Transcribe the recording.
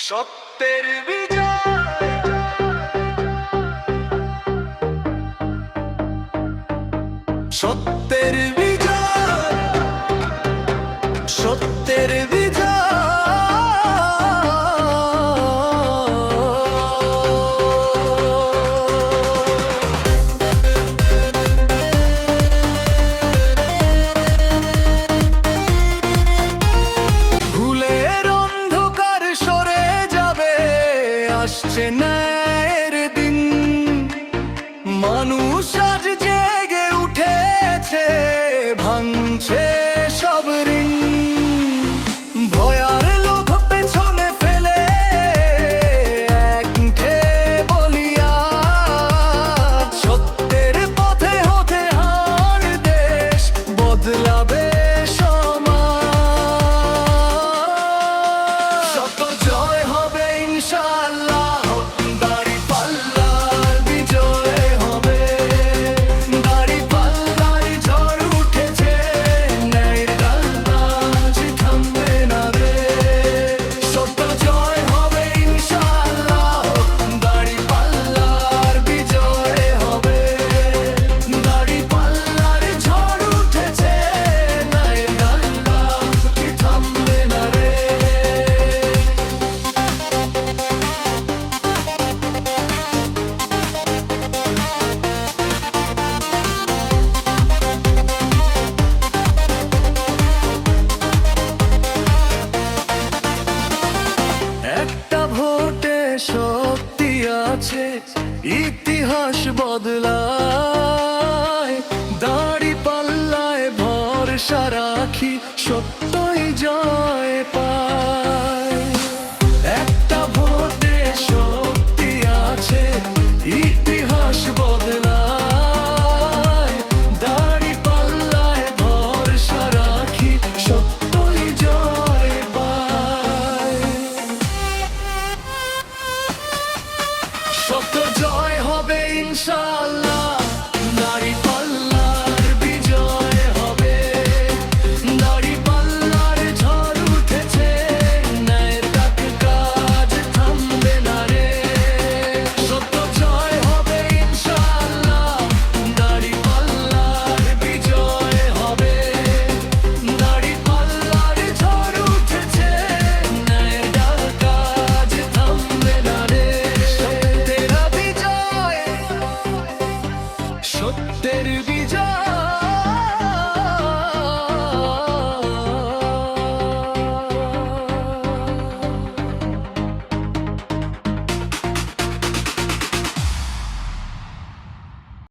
সত্যের বিজয়, সত্যের বিজয়, সত্যের বিজয়। ভুলের অন্ধকার সরে যাবে, আসছে ন্যায়ের দিন। মানুষ আজ জেগে উঠেছে, ভাঙছে সব ঋণ। ভয়ার লোভ পেছনে ফেলে একঠে বলিয়া, সত্যের পথে হতে হার দেশ বদলাবে সমাজ। সত্য জয় হবে ইনশাআল্লাহ, দাঁড়িপাল্লার বিজয় হবে। দাঁড়িপাল্লার ঝড় উঠেছে, ন্যায়ের ডালটা আজ থামবে না রে। সত্য জয় হবে ইনশাআল্লাহ, দাঁড়িপাল্লার বিজয় হবে। দাঁড়িপাল্লার ঝড় উঠেছে, ন্যায়ের ডালটা আজ থামবে না রে। একটা ভোটে শক্তি আছে, ইতিহাস বদলায়। দাঁড়িপাল্লায় ভরসা রাখি, সত্যই জয় পায়। একটা ভোটে শক্তি আছে, ইতিহাস বদলায়। দাঁড়িপাল্লায় ভরসা রাখি, সত্যই জয় পায়। সত্য জয় হবে ইনশাআল্লাহ।